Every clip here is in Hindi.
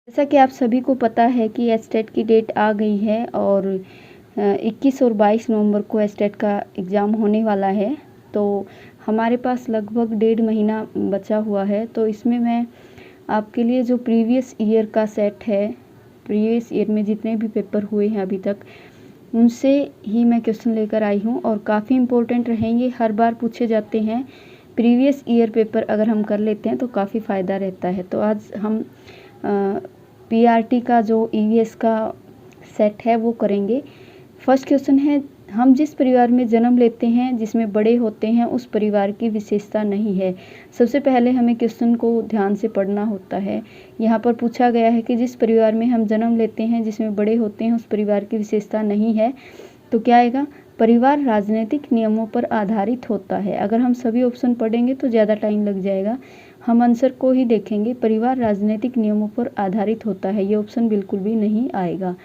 जैसा कि आप सभी को पता है कि एस्टेट की डेट आ गई है और 21 और 22 नवंबर को एस्टेट का एग्ज़ाम होने वाला है। तो हमारे पास लगभग 1.5 महीना बचा हुआ है। तो इसमें मैं आपके लिए जो प्रीवियस ईयर का सेट है, प्रीवियस ईयर में जितने भी पेपर हुए हैं अभी तक, उनसे ही मैं क्वेश्चन लेकर आई हूँ और काफ़ी इम्पोर्टेंट रहेंगे, हर बार पूछे जाते हैं। प्रीवियस ईयर पेपर अगर हम कर लेते हैं तो काफ़ी फ़ायदा रहता है। तो आज हम पीआरटी का जो ईवीएस का सेट है वो करेंगे। फर्स्ट क्वेश्चन है, हम जिस परिवार में जन्म लेते हैं जिसमें बड़े होते हैं उस परिवार की विशेषता नहीं है। सबसे पहले हमें क्वेश्चन को ध्यान से पढ़ना होता है। यहाँ पर पूछा गया है कि जिस परिवार में हम जन्म लेते हैं जिसमें बड़े होते हैं उस परिवार की विशेषता नहीं है, तो क्या आएगा? परिवार राजनीतिक नियमों पर आधारित होता है। अगर हम सभी ऑप्शन पढ़ेंगे तो ज़्यादा टाइम लग जाएगा, हम आंसर को ही देखेंगे। परिवार राजनीतिक नियमों पर आधारित होता है, ये ऑप्शन बिल्कुल भी नहीं आएगा,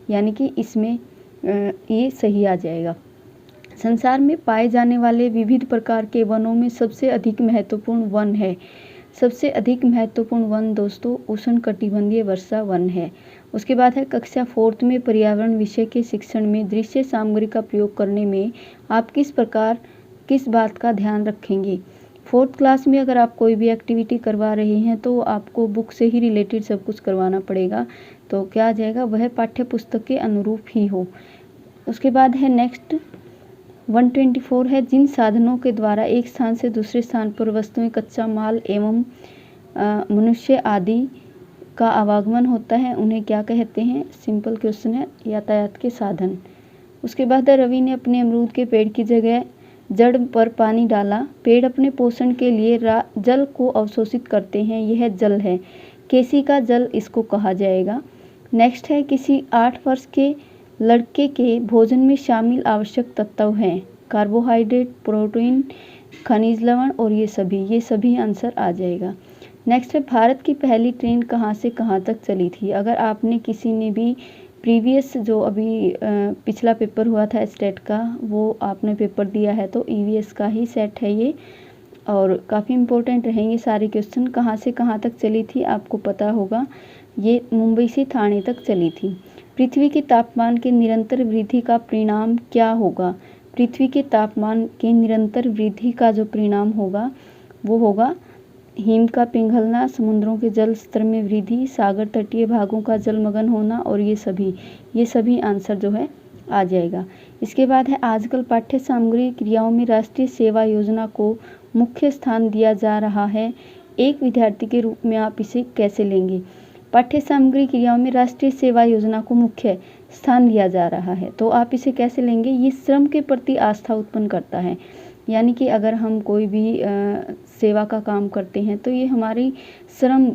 यानी कि इसमें ये सही आ जाएगा। संसार में पाए जाने वाले विविध प्रकार के वनों में सबसे अधिक महत्वपूर्ण वन है। सबसे अधिक महत्वपूर्ण वन दोस्तों उष्णकटिबंधीय वर्षा वन है। उसके बाद है कक्षा 4th में पर्यावरण विषय के शिक्षण में दृश्य सामग्री का प्रयोग करने में आप किस बात का ध्यान रखेंगे। 4th क्लास में अगर आप कोई भी एक्टिविटी करवा रहे हैं तो आपको बुक से ही रिलेटेड सब कुछ करवाना पड़ेगा। तो क्या आ जाएगा? वह पाठ्य पुस्तक के अनुरूप ही हो। उसके बाद है नेक्स्ट 124 है, जिन साधनों के द्वारा एक स्थान से दूसरे स्थान पर वस्तुएं, कच्चा माल एवं मनुष्य आदि का आवागमन होता है उन्हें क्या कहते हैं? सिंपल क्वेश्चन है, यातायात के साधन। उसके बाद रवि ने अपने अमरूद के पेड़ की जगह जड़ पर पानी डाला। पेड़ अपने पोषण के लिए जल को अवशोषित करते हैं, यह जल है। केसी का जल इसको कहा जाएगा। नेक्स्ट है, किसी 8 वर्ष के लड़के के भोजन में शामिल आवश्यक तत्व हैं कार्बोहाइड्रेट, प्रोटीन, खनिज लवण और ये सभी आंसर आ जाएगा। नेक्स्ट है, भारत की पहली ट्रेन कहाँ से कहाँ तक चली थी। अगर आपने किसी ने भी प्रीवियस जो अभी पिछला पेपर हुआ था स्टेट का, वो आपने पेपर दिया है तो ईवीएस का ही सेट है ये, और काफ़ी इम्पोर्टेंट रहेंगे सारे क्वेश्चन। कहाँ से कहाँ तक चली थी आपको पता होगा, ये मुंबई से ठाणे तक चली थी। पृथ्वी के तापमान के निरंतर वृद्धि का परिणाम क्या होगा? पृथ्वी के तापमान के निरंतर वृद्धि का जो परिणाम होगा वो होगा हिम का पिघलना, समुद्रों के जल स्तर में वृद्धि, सागर तटीय भागों का जलमग्न होना और ये सभी आंसर जो है आ जाएगा। इसके बाद है, आजकल पाठ्य सामग्री क्रियाओं में राष्ट्रीय सेवा योजना को मुख्य स्थान दिया जा रहा है। एक विद्यार्थी के रूप में आप इसे कैसे लेंगे? पाठ्य सामग्री क्रियाओं में राष्ट्रीय सेवा योजना को मुख्य स्थान दिया जा रहा है, तो आप इसे कैसे लेंगे? ये श्रम के प्रति आस्था उत्पन्न करता है, यानी कि अगर हम कोई भी सेवा का काम करते हैं तो ये हमारी श्रम,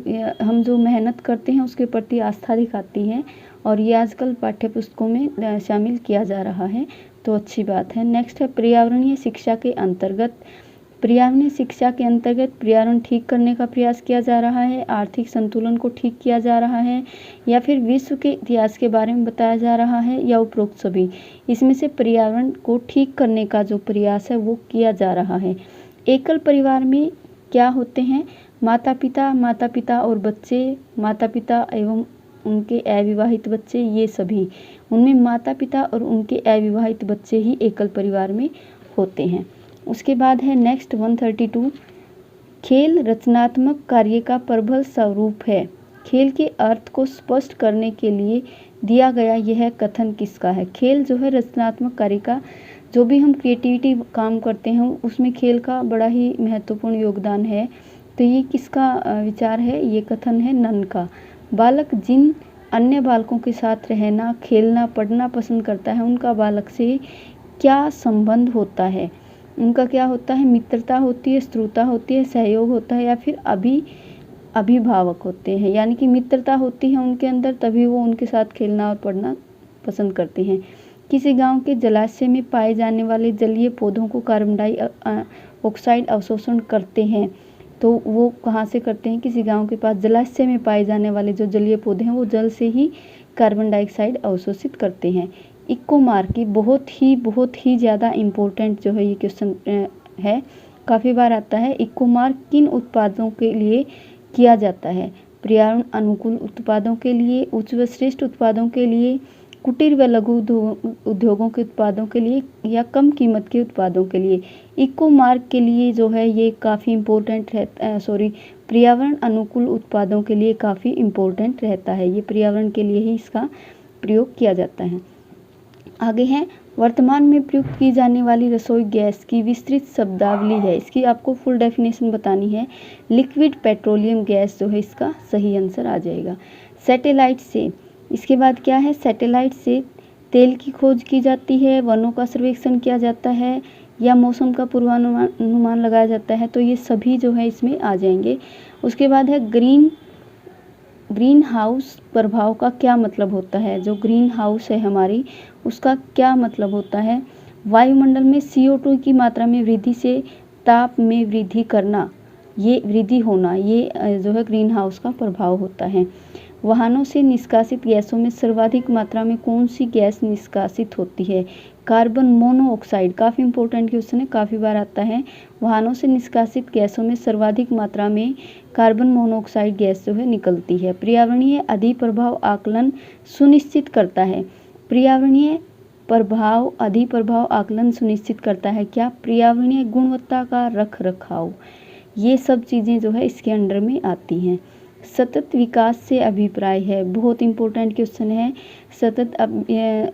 हम जो मेहनत करते हैं उसके प्रति आस्था दिखाती है, और ये आजकल पाठ्य पुस्तकों में शामिल किया जा रहा है, तो अच्छी बात है। नेक्स्ट है, पर्यावरणीय शिक्षा के अंतर्गत पर्यावरण ठीक करने का प्रयास किया जा रहा है, आर्थिक संतुलन को ठीक किया जा रहा है, या फिर विश्व के इतिहास के बारे में बताया जा रहा है, या उपरोक्त सभी। इसमें से पर्यावरण को ठीक करने का जो प्रयास है वो किया जा रहा है। एकल परिवार में क्या होते हैं? माता पिता और बच्चे, माता पिता एवं उनके अविवाहित बच्चे, ये सभी। उनमें माता पिता और उनके अविवाहित बच्चे ही एकल परिवार में होते हैं। उसके बाद है नेक्स्ट 132, खेल रचनात्मक कार्य का प्रबल स्वरूप है। खेल के अर्थ को स्पष्ट करने के लिए दिया गया यह कथन किसका है? खेल जो है रचनात्मक कार्य का, जो भी हम क्रिएटिविटी काम करते हैं उसमें खेल का बड़ा ही महत्वपूर्ण योगदान है। तो ये किसका विचार है? ये कथन है नन का। बालक जिन अन्य बालकों के साथ रहना, खेलना, पढ़ना पसंद करता है उनका बालक से क्या संबंध होता है? उनका क्या होता है? मित्रता होती है, स्त्रुता होती है, सहयोग होता है, या फिर अभिभावक होते हैं। यानी कि मित्रता होती है उनके अंदर, तभी वो उनके साथ खेलना और पढ़ना पसंद करते हैं। किसी गांव के जलाशय में पाए जाने वाले जलीय पौधों को कार्बन डाइऑक्साइड अवशोषण करते हैं, तो वो कहाँ से करते हैं? किसी गांव के पास जलाशय में पाए जाने वाले जो जलीय पौधे हैं वो जल से ही कार्बन डाइऑक्साइड अवशोषित करते हैं। इको मार की बहुत ही ज़्यादा इम्पोर्टेंट जो है ये क्वेश्चन है, काफ़ी बार आता है। इको मार किन उत्पादों के लिए किया जाता है? पर्यावरण अनुकूल उत्पादों के लिए, उच्च व श्रेष्ठ उत्पादों के लिए, कुटीर व लघु उद्योगों के उत्पादों के लिए या कम कीमत के उत्पादों के लिए। इको मार्क के लिए जो है ये काफ़ी इम्पोर्टेंट रहता है, पर्यावरण अनुकूल उत्पादों के लिए काफ़ी इम्पोर्टेंट रहता है। ये पर्यावरण के लिए ही इसका प्रयोग किया जाता है। आगे है, वर्तमान में प्रयुक्त की जाने वाली रसोई गैस की विस्तृत शब्दावली है। इसकी आपको फुल डेफिनेशन बतानी है। लिक्विड पेट्रोलियम गैस जो है इसका सही आंसर आ जाएगा। सैटेलाइट से, इसके बाद क्या है, सैटेलाइट से तेल की खोज की जाती है, वनों का सर्वेक्षण किया जाता है या मौसम का पूर्वानुमान लगाया जाता है। तो ये सभी जो है इसमें आ जाएंगे। उसके बाद है ग्रीन हाउस प्रभाव का क्या मतलब होता है। जो ग्रीन हाउस है हमारी, उसका क्या मतलब होता है। वायुमंडल में CO2 की मात्रा में वृद्धि से ताप में वृद्धि करना, ये वृद्धि होना, ये जो है ग्रीन हाउस का प्रभाव होता है। वाहनों से निष्कासित गैसों में सर्वाधिक मात्रा में कौन सी गैस निष्कासित होती है। कार्बन मोनोऑक्साइड, काफ़ी इंपॉर्टेंट क्वेश्चन है, काफ़ी बार आता है। वाहनों से निष्कासित गैसों में सर्वाधिक मात्रा में कार्बन मोनोऑक्साइड गैस जो है निकलती है। पर्यावरणीय अधिप्रभाव आकलन सुनिश्चित करता है। पर्यावरणीय प्रभाव अधिप्रभाव आकलन सुनिश्चित करता है क्या, पर्यावरणीय गुणवत्ता का रख रखाव। ये सब चीज़ें जो है इसके अंडर में आती हैं। सतत विकास से अभिप्राय है, बहुत इंपॉर्टेंट क्वेश्चन है। सतत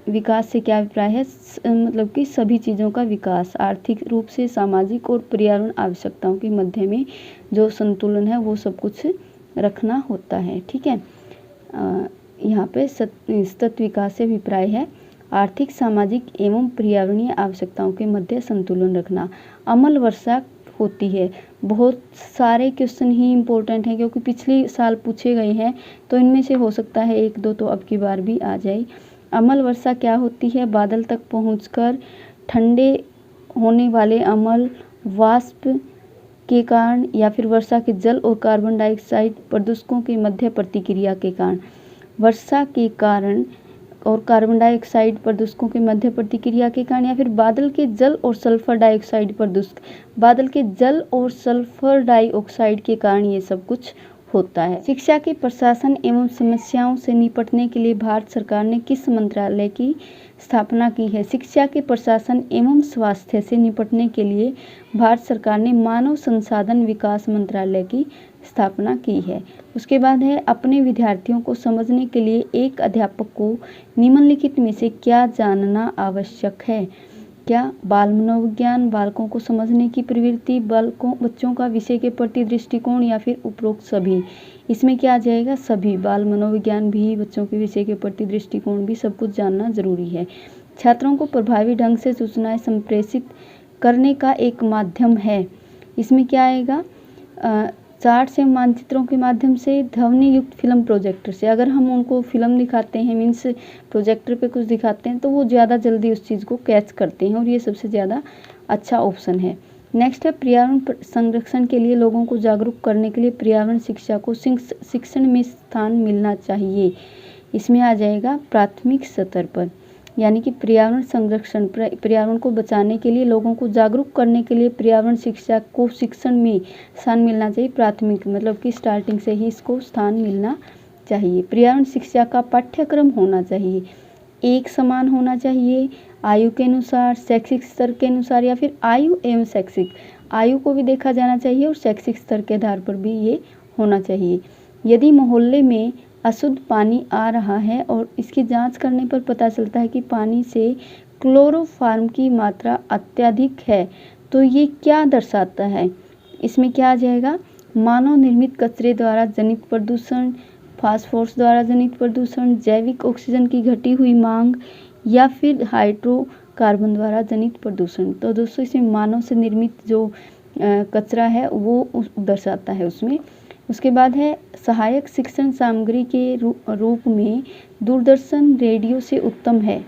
विकास से क्या अभिप्राय है, मतलब कि सभी चीज़ों का विकास, आर्थिक रूप से, सामाजिक और पर्यावरण आवश्यकताओं के मध्य में जो संतुलन है वो सब कुछ रखना होता है। ठीक है, यहाँ पे सतत विकास से अभिप्राय है आर्थिक, सामाजिक एवं पर्यावरणीय आवश्यकताओं के मध्य संतुलन रखना। अमल वर्षा होती है, बहुत सारे क्वेश्चन ही इम्पोर्टेंट हैं क्योंकि पिछले साल पूछे गए हैं, तो इनमें से हो सकता है एक दो तो अब की बार भी आ जाए। अमल वर्षा क्या होती है, बादल तक पहुंचकर ठंडे होने वाले अमल वाष्प के कारण या फिर वर्षा के जल और कार्बन डाइऑक्साइड प्रदूषकों के मध्य प्रतिक्रिया के कारण। वर्षा के कारण और कार्बन डाइऑक्साइड प्रदूषकों के मध्य प्रतिक्रिया के कारण, या फिर बादल के जल और सल्फर डाइऑक्साइड प्रदूषक, बादल के जल और सल्फर डाइऑक्साइड के कारण ये सब कुछ होता है। शिक्षा के प्रशासन एवं समस्याओं से निपटने के लिए भारत सरकार ने किस मंत्रालय की स्थापना की है। शिक्षा के प्रशासन एवं स्वास्थ्य से निपटने के लिए भारत सरकार ने मानव संसाधन विकास मंत्रालय की स्थापना की है। उसके बाद है, अपने विद्यार्थियों को समझने के लिए एक अध्यापक को निम्नलिखित में से क्या जानना आवश्यक है। क्या, बाल मनोविज्ञान, बालकों को समझने की प्रवृत्ति, बच्चों का विषय के प्रति दृष्टिकोण, या फिर उपरोक्त सभी। इसमें क्या आ जाएगा, सभी, बाल मनोविज्ञान भी, बच्चों के विषय के प्रति दृष्टिकोण भी, सब कुछ जानना जरूरी है। छात्रों को प्रभावी ढंग से सूचनाएं संप्रेषित करने का एक माध्यम है। इसमें क्या आएगा, चार्ट से मानचित्रों के माध्यम से, ध्वनि युक्त फिल्म प्रोजेक्टर से। अगर हम उनको फिल्म दिखाते हैं, मीन्स प्रोजेक्टर पे कुछ दिखाते हैं, तो वो ज़्यादा जल्दी उस चीज़ को कैच करते हैं और ये सबसे ज़्यादा अच्छा ऑप्शन है। नेक्स्ट है, पर्यावरण संरक्षण के लिए लोगों को जागरूक करने के लिए पर्यावरण शिक्षा को शिक्षण में स्थान मिलना चाहिए। इसमें आ जाएगा प्राथमिक स्तर पर, यानी कि पर्यावरण संरक्षण, पर्यावरण को बचाने के लिए लोगों को जागरूक करने के लिए पर्यावरण शिक्षा को शिक्षण में स्थान मिलना चाहिए। प्राथमिक मतलब कि स्टार्टिंग से ही इसको स्थान मिलना चाहिए। पर्यावरण शिक्षा का पाठ्यक्रम होना चाहिए, एक समान होना चाहिए, आयु के अनुसार, शैक्षिक स्तर के अनुसार, या फिर आयु एवं शैक्षिक, आयु को भी देखा जाना चाहिए और शैक्षिक स्तर के आधार पर भी ये होना चाहिए। यदि मोहल्ले में अशुद्ध पानी आ रहा है और इसकी जांच करने पर पता चलता है कि पानी से क्लोरोफॉर्म की मात्रा अत्यधिक है, तो ये क्या दर्शाता है। इसमें क्या आ जाएगा, मानव निर्मित कचरे द्वारा जनित प्रदूषण, फास्फोरस द्वारा जनित प्रदूषण, जैविक ऑक्सीजन की घटी हुई मांग, या फिर हाइड्रोकार्बन द्वारा जनित प्रदूषण। तो दोस्तों इसमें मानव से निर्मित जो कचरा है वो दर्शाता है उसमें। उसके बाद है, सहायक शिक्षण सामग्री के रूप में दूरदर्शन रेडियो से उत्तम है।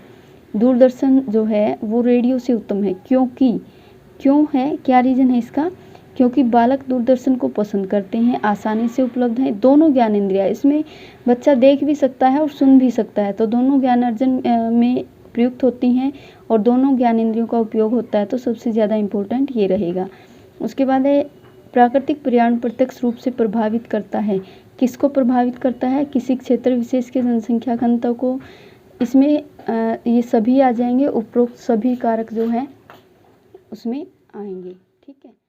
दूरदर्शन जो है वो रेडियो से उत्तम है, क्यों है, क्या रीज़न है इसका, क्योंकि बालक दूरदर्शन को पसंद करते हैं, आसानी से उपलब्ध है, दोनों ज्ञान इंद्रिया, इसमें बच्चा देख भी सकता है और सुन भी सकता है, तो दोनों ज्ञान अर्जन में प्रयुक्त होती हैं और दोनों ज्ञान इंद्रियों का उपयोग होता है, तो सबसे ज़्यादा इम्पोर्टेंट ये रहेगा। उसके बाद है, प्राकृतिक पर्यावरण प्रत्यक्ष रूप से प्रभावित करता है। किसको प्रभावित करता है? किसी क्षेत्र विशेष के जनसंख्या घनत्व को। इसमें ये सभी आ जाएंगे, उपरोक्त सभी कारक जो हैं उसमें आएंगे। ठीक है।